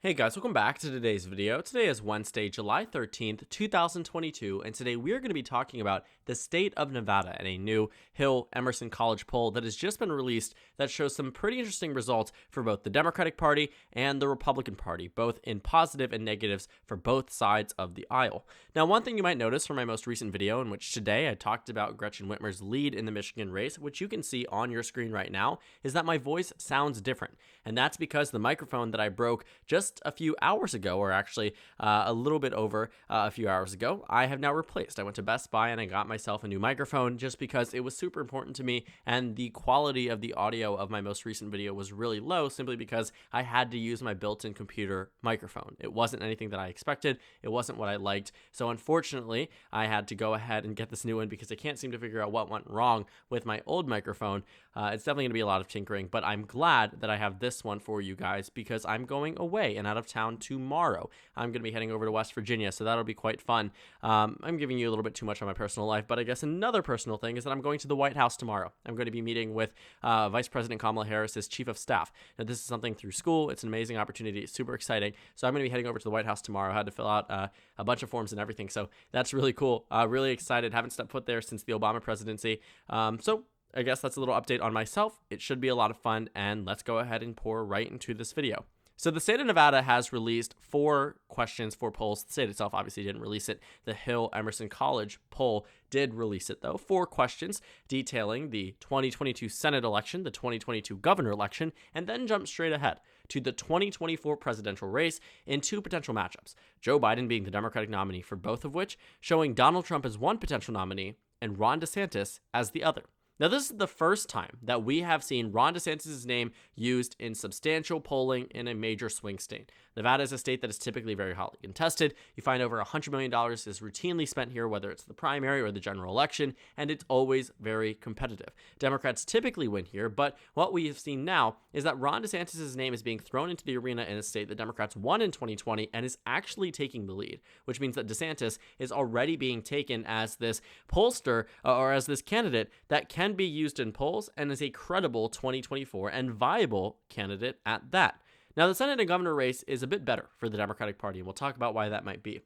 Hey guys, welcome back to today's video. Today is Wednesday, July 13th, 2022, and today we are going to be talking about the state of Nevada and a new Hill Emerson College poll that has just been released that shows some pretty interesting results for both the Democratic Party and the Republican Party, both in positive and negatives for both sides of the aisle. Now, one thing you might notice from my most recent video, in which today I talked about Gretchen Whitmer's lead in the Michigan race, which you can see on your screen right now, is that my voice sounds different, and that's because the microphone that I broke just a few hours ago, or actually a little bit over a few hours ago, I have now replaced. I went to Best Buy and I got myself a new microphone just because it was super important to me, and the quality of the audio of my most recent video was really low simply because I had to use my built-in computer microphone. It wasn't anything that I expected. It wasn't what I liked. So unfortunately, I had to go ahead and get this new one because I can't seem to figure out what went wrong with my old microphone. It's definitely going to be a lot of tinkering, but I'm glad that I have this one for you guys because I'm going away and out of town tomorrow. I'm going to be heading over to West Virginia, so that'll be quite fun. I'm giving you a little bit too much on my personal life, but I guess another personal thing is that I'm going to the White House tomorrow. I'm going to be meeting with Vice President Kamala Harris's Chief of Staff. Now, this is something through school. It's an amazing opportunity. It's super exciting. So I'm going to be heading over to the White House tomorrow. I had to fill out a bunch of forms and everything, so that's really cool. Really excited. Haven't stepped foot there since the Obama presidency. So I guess that's a little update on myself. It should be a lot of fun, and let's go ahead and pour right into this video. So the state of Nevada has released 4 questions, 4 polls. The state itself obviously didn't release it. The Hill Emerson College poll did release it, though. 4 questions detailing the 2022 Senate election, the 2022 governor election, and then jump straight ahead to the 2024 presidential race in 2 potential matchups. Joe Biden being the Democratic nominee for both of which, showing Donald Trump as one potential nominee and Ron DeSantis as the other. Now, this is the first time that we have seen Ron DeSantis' name used in substantial polling in a major swing state. Nevada is a state that is typically very hotly contested. You find over $100 million is routinely spent here, whether it's the primary or the general election, and it's always very competitive. Democrats typically win here, but what we have seen now is that Ron DeSantis' name is being thrown into the arena in a state that Democrats won in 2020 and is actually taking the lead, which means that DeSantis is already being taken as this pollster or as this candidate that can be used in polls and is a credible 2024 and viable candidate at that. Now, the Senate and governor race is a bit better for the Democratic Party, and we'll talk about why that might be.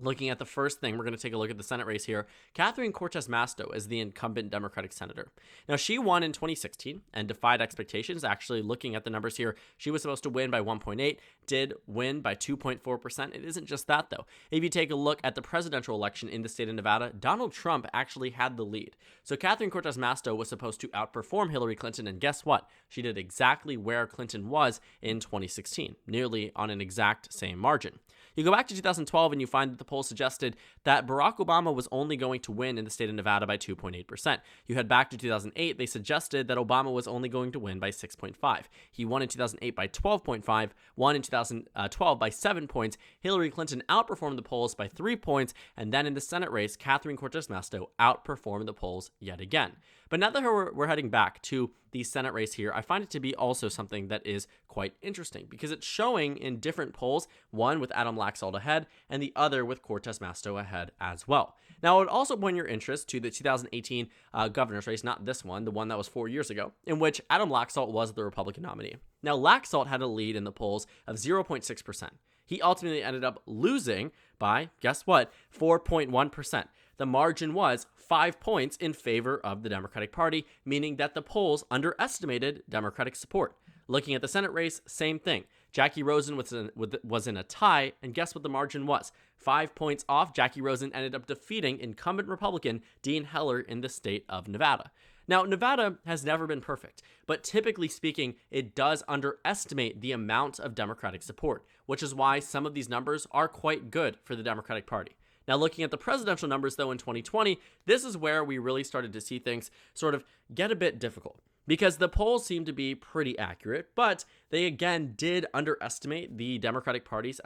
Looking at the first thing, we're going to take a look at the Senate race here. Catherine Cortez Masto is the incumbent Democratic senator. Now, she won in 2016 and defied expectations. Actually, looking at the numbers here, she was supposed to win by 1.8, did win by 2.4%. It isn't just that, though. If you take a look at the presidential election in the state of Nevada, Donald Trump actually had the lead. So Catherine Cortez Masto was supposed to outperform Hillary Clinton, and guess what? She did exactly where Clinton was in 2016, nearly on an exact same margin. You go back to 2012 and you find that the poll suggested that Barack Obama was only going to win in the state of Nevada by 2.8%. You head back to 2008, they suggested that Obama was only going to win by 6.5. He won in 2008 by 12.5, won in 2012 by 7 points. Hillary Clinton outperformed the polls by 3 points, and then in the Senate race, Catherine Cortez Masto outperformed the polls yet again. But now that we're heading back to the Senate race here, I find it to be also something that is quite interesting because it's showing in different polls, one with Adam Laxalt ahead and the other with Cortez Masto ahead as well. Now, I would also point your interest to the 2018 governor's race, not this one, the one that was 4 years ago, in which Adam Laxalt was the Republican nominee. Now, Laxalt had a lead in the polls of 0.6%. He ultimately ended up losing by, guess what, 4.1%. The margin was 5 points in favor of the Democratic Party, meaning that the polls underestimated Democratic support. Looking at the Senate race, same thing. Jackie Rosen was in a tie, and guess what the margin was? 5 points off. Jackie Rosen ended up defeating incumbent Republican Dean Heller in the state of Nevada. Now, Nevada has never been perfect, but typically speaking, it does underestimate the amount of Democratic support, which is why some of these numbers are quite good for the Democratic Party. Now, looking at the presidential numbers, though, in 2020, this is where we really started to see things sort of get a bit difficult because the polls seem to be pretty accurate, but they again did underestimate the Democratic Party's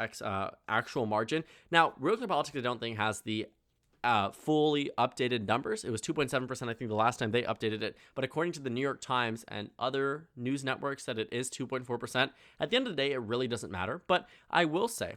actual margin. Now, Real Clear Politics, I don't think, has the fully updated numbers. It was 2.7%, I think, the last time they updated it. But according to the New York Times and other news networks, that it is 2.4%. At the end of the day, it really doesn't matter. But I will say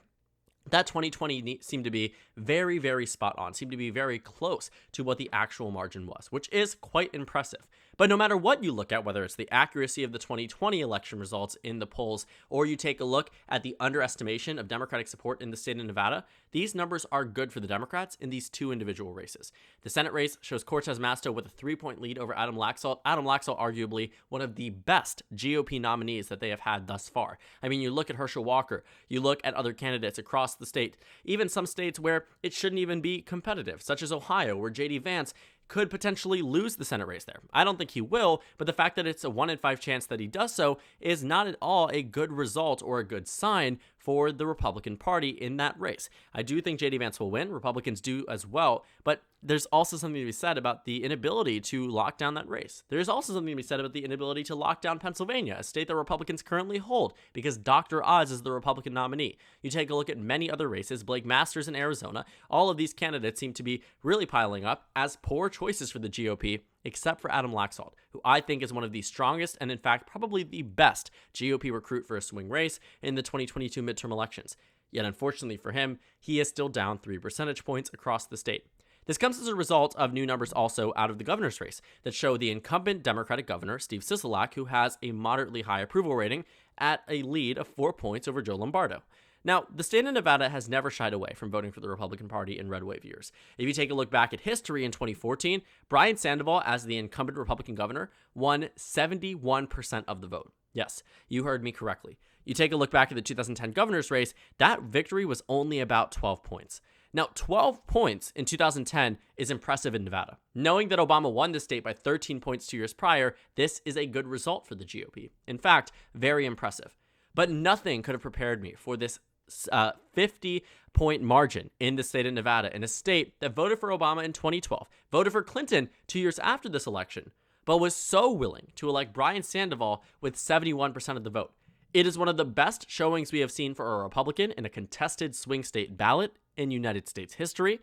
that 2020 seemed to be very, very spot on, seemed to be very close to what the actual margin was, which is quite impressive. But no matter what you look at, whether it's the accuracy of the 2020 election results in the polls, or you take a look at the underestimation of Democratic support in the state of Nevada, these numbers are good for the Democrats in these two individual races. The Senate race shows Cortez Masto with a 3-point lead over Adam Laxalt. Adam Laxalt, arguably one of the best GOP nominees that they have had thus far. I mean, you look at Herschel Walker, you look at other candidates across the state, even some states where it shouldn't even be competitive, such as Ohio, where J.D. Vance could potentially lose the Senate race there. I don't think he will, but the fact that it's a 1 in 5 chance that he does so is not at all a good result or a good sign for the Republican Party in that race. I do think J.D. Vance will win. Republicans do as well, but there's also something to be said about the inability to lock down that race. There's also something to be said about the inability to lock down Pennsylvania, a state that Republicans currently hold, because Dr. Oz is the Republican nominee. You take a look at many other races, Blake Masters in Arizona, all of these candidates seem to be really piling up as poor choices for the GOP, except for Adam Laxalt, who I think is one of the strongest and, in fact, probably the best GOP recruit for a swing race in the 2022 midterm elections. Yet, unfortunately for him, he is still down 3 percentage points across the state. This comes as a result of new numbers also out of the governor's race that show the incumbent Democratic governor, Steve Sisolak, who has a moderately high approval rating, at a lead of 4 points over Joe Lombardo. Now, the state of Nevada has never shied away from voting for the Republican Party in red wave years. If you take a look back at history in 2014, Brian Sandoval, as the incumbent Republican governor, won 71% of the vote. Yes, you heard me correctly. You take a look back at the 2010 governor's race, that victory was only about 12 points. Now, 12 points in 2010 is impressive in Nevada. Knowing that Obama won the state by 13 points 2 years prior, this is a good result for the GOP. In fact, very impressive. But nothing could have prepared me for this 50-point margin in the state of Nevada, in a state that voted for Obama in 2012, voted for Clinton 2 years after this election, but was so willing to elect Brian Sandoval with 71% of the vote. It is one of the best showings we have seen for a Republican in a contested swing state ballot in United States history,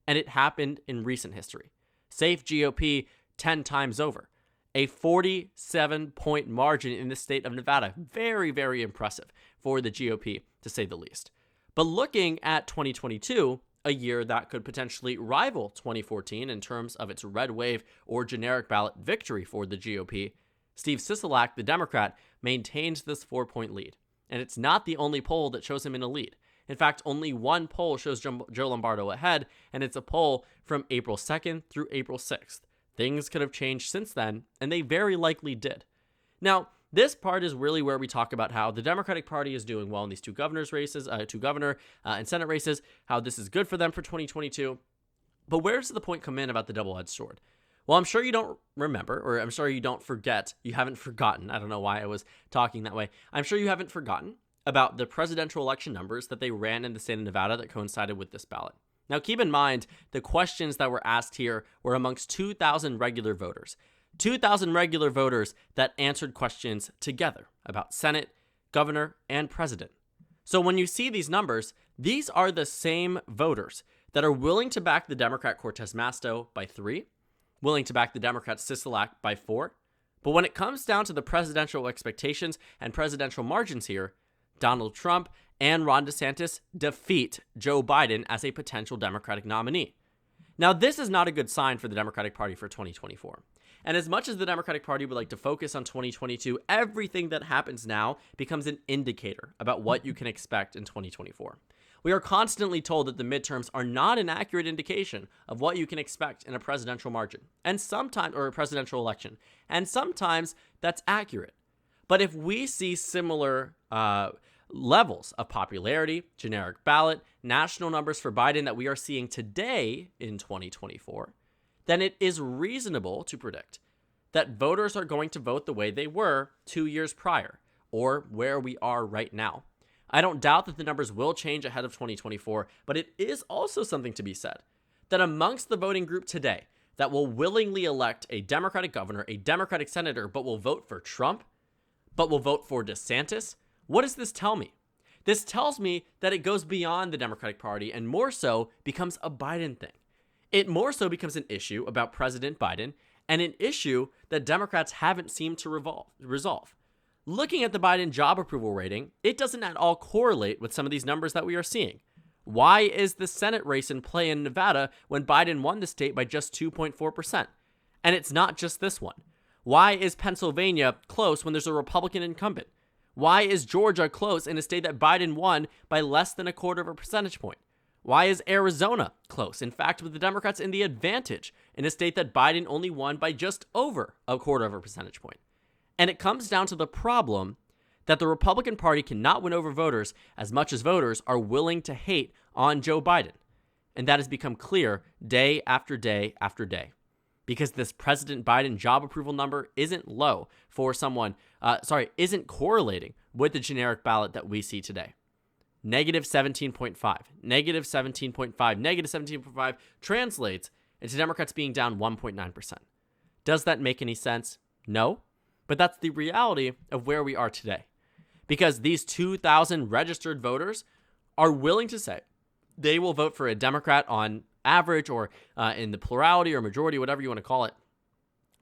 and it happened in recent history. Safe GOP 10 times over. A 47-point margin in the state of Nevada. Very, very impressive for the GOP, to say the least. But looking at 2022, a year that could potentially rival 2014 in terms of its red wave or generic ballot victory for the GOP, Steve Sisolak, the Democrat, maintains this 4-point lead. And it's not the only poll that shows him in a lead. In fact, only one poll shows Joe Lombardo ahead, and it's a poll from April 2nd through April 6th. Things could have changed since then, and they very likely did. Now, this part is really where we talk about how the Democratic Party is doing well in these two governor's races, two governor and Senate races, how this is good for them for 2022. But where does the point come in about the double-edged sword? Well, I'm sure you don't remember, or I'm sure you don't forget, you haven't forgotten. I don't know why I was talking that way. I'm sure you haven't forgotten about the presidential election numbers that they ran in the state of Nevada that coincided with this ballot. Now, keep in mind, the questions that were asked here were amongst 2,000 regular voters. 2,000 regular voters that answered questions together about Senate, governor, and president. So when you see these numbers, these are the same voters that are willing to back the Democrat Cortez Masto by 3, willing to back the Democrat Sisolak by 4. But when it comes down to the presidential expectations and presidential margins here, Donald Trump and Ron DeSantis defeat Joe Biden as a potential Democratic nominee. Now, this is not a good sign for the Democratic Party for 2024. And as much as the Democratic Party would like to focus on 2022, everything that happens now becomes an indicator about what you can expect in 2024. We are constantly told that the midterms are not an accurate indication of what you can expect in a presidential margin, and sometimes, or a presidential election. And sometimes that's accurate. But if we see similar levels of popularity, generic ballot, national numbers for Biden that we are seeing today in 2024, then it is reasonable to predict that voters are going to vote the way they were 2 years prior, or where we are right now. I don't doubt that the numbers will change ahead of 2024, but it is also something to be said that amongst the voting group today that will willingly elect a Democratic governor, a Democratic senator, but will vote for Trump, but will vote for DeSantis, what does this tell me? This tells me that it goes beyond the Democratic Party and more so becomes a Biden thing. It more so becomes an issue about President Biden and an issue that Democrats haven't seemed to resolve. Looking at the Biden job approval rating, it doesn't at all correlate with some of these numbers that we are seeing. Why is the Senate race in play in Nevada when Biden won the state by just 2.4%? And it's not just this one. Why is Pennsylvania close when there's a Republican incumbent? Why is Georgia close in a state that Biden won by less than 1/4 percentage point? Why is Arizona close? In fact, with the Democrats in the advantage in a state that Biden only won by just over 1/4 percentage point. And it comes down to the problem that the Republican Party cannot win over voters as much as voters are willing to hate on Joe Biden. And that has become clear day after day after day. Because this President Biden job approval number isn't low for someone, isn't correlating with the generic ballot that we see today. Negative 17.5, negative 17.5, negative 17.5 translates into Democrats being down 1.9%. Does that make any sense? No, but that's the reality of where we are today. Because these 2,000 registered voters are willing to say they will vote for a Democrat on average or in the plurality or majority, whatever you want to call it,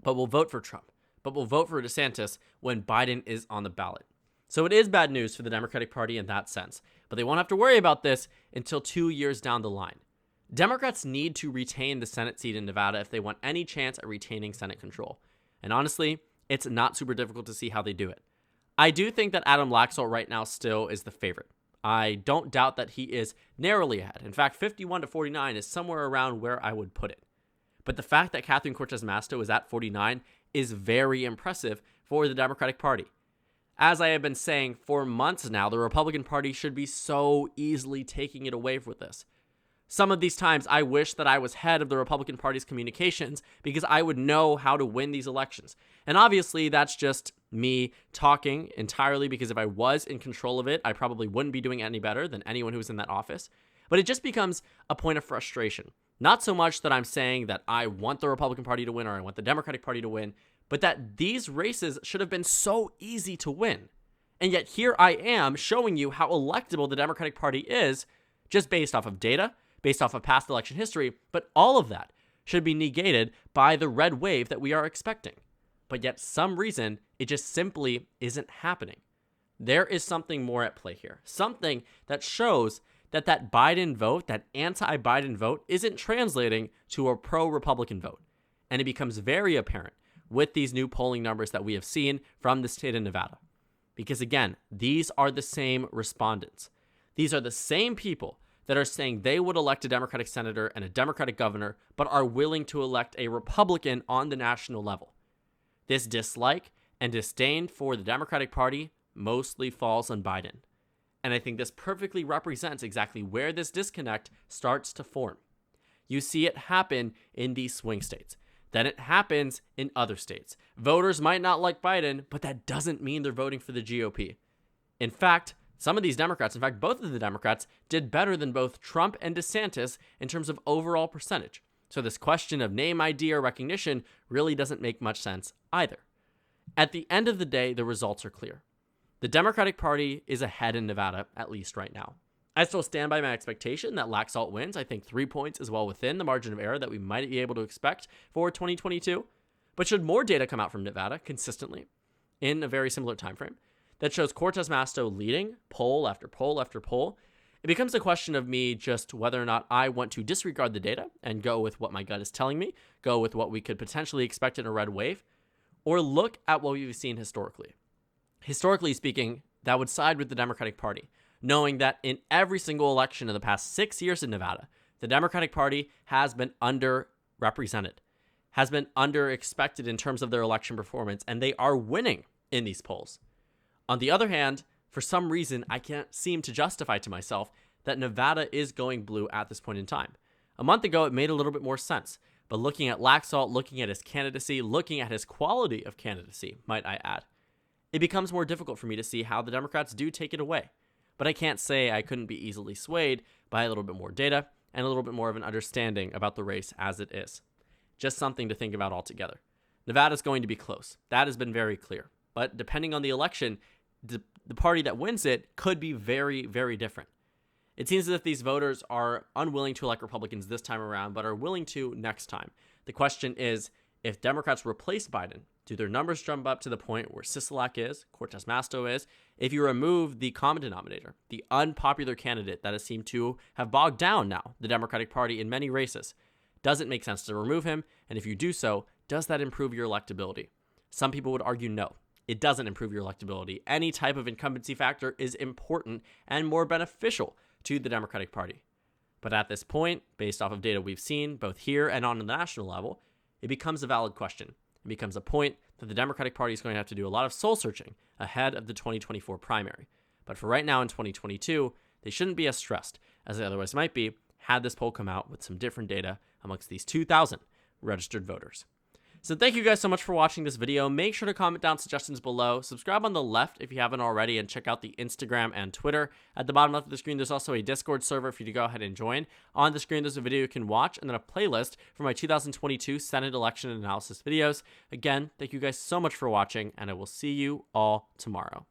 but will vote for Trump, but will vote for DeSantis when Biden is on the ballot. So it is bad news for the Democratic Party in that sense, but they won't have to worry about this until 2 years down the line. Democrats need to retain the Senate seat in Nevada if they want any chance at retaining Senate control. And honestly, it's not super difficult to see how they do it. I do think that Adam Laxalt right now still is the favorite. I don't doubt that he is narrowly ahead. In fact, 51-49 is somewhere around where I would put it. But the fact that Catherine Cortez Masto is at 49 is very impressive for the Democratic Party. As I have been saying for months now, the Republican Party should be so easily taking it away with this. Some of these times, I wish that I was head of the Republican Party's communications because I would know how to win these elections. And obviously, that's just me talking entirely because if I was in control of it, I probably wouldn't be doing any better than anyone who was in that office. But it just becomes a point of frustration. Not so much that I'm saying that I want the Republican Party to win or I want the Democratic Party to win, but that these races should have been so easy to win. And yet here I am showing you how electable the Democratic Party is just based off of data, based off of past election history, but all of that should be negated by the red wave that we are expecting. But yet some reason it just simply isn't happening. There is something more at play here. Something that shows that that Biden vote, that anti-Biden vote, isn't translating to a pro-Republican vote. And it becomes very apparent with these new polling numbers that we have seen from the state of Nevada. Because again, these are the same respondents. These are the same people that are saying they would elect a Democratic senator and a Democratic governor, but are willing to elect a Republican on the national level. This dislike and disdain for the Democratic Party mostly falls on Biden. And I think this perfectly represents exactly where this disconnect starts to form. You see it happen in these swing states. Then it happens in other states. Voters might not like Biden, but that doesn't mean they're voting for the GOP. In fact, some of these Democrats, in fact, both of the Democrats, did better than both Trump and DeSantis in terms of overall percentage. So this question of name ID or recognition really doesn't make much sense either. At the end of the day, the results are clear. The Democratic Party is ahead in Nevada, at least right now. I still stand by my expectation that Laxalt wins. I think 3 points is well within the margin of error that we might be able to expect for 2022. But should more data come out from Nevada consistently in a very similar time frame that shows Cortez Masto leading poll after poll after poll, it becomes a question of me just whether or not I want to disregard the data and go with what my gut is telling me, go with what we could potentially expect in a red wave, or look at what we've seen historically. Historically speaking, that would side with the Democratic Party, knowing that in every single election in the past 6 years in Nevada, the Democratic Party has been underrepresented, has been underexpected in terms of their election performance, and they are winning in these polls. On the other hand, for some reason, I can't seem to justify to myself that Nevada is going blue at this point in time. A month ago, it made a little bit more sense, but looking at Laxalt, looking at his candidacy, looking at his quality of candidacy, might I add, it becomes more difficult for me to see how the Democrats do take it away. But I can't say I couldn't be easily swayed by a little bit more data and a little bit more of an understanding about the race as it is. Just something to think about altogether. Nevada's going to be close. That has been very clear. But depending on the election, the party that wins it could be very, very different. It seems as if these voters are unwilling to elect Republicans this time around, but are willing to next time. The question is, if Democrats replace Biden, do their numbers jump up to the point where Sisolak is, Cortez Masto is? If you remove the common denominator, the unpopular candidate that has seemed to have bogged down now the Democratic Party in many races, does it make sense to remove him? And if you do so, does that improve your electability? Some people would argue no. It doesn't improve your electability. Any type of incumbency factor is important and more beneficial to the Democratic Party. But at this point, based off of data we've seen, both here and on the national level, it becomes a valid question. It becomes a point that the Democratic Party is going to have to do a lot of soul searching ahead of the 2024 primary. But for right now in 2022, they shouldn't be as stressed as they otherwise might be had this poll come out with some different data amongst these 2,000 registered voters. So thank you guys so much for watching this video. Make sure to comment down suggestions below. Subscribe on the left if you haven't already, and check out the Instagram and Twitter. At the bottom left of the screen, there's also a Discord server for you to go ahead and join. On the screen, there's a video you can watch, and then a playlist for my 2022 Senate election analysis videos. Again, thank you guys so much for watching, and I will see you all tomorrow.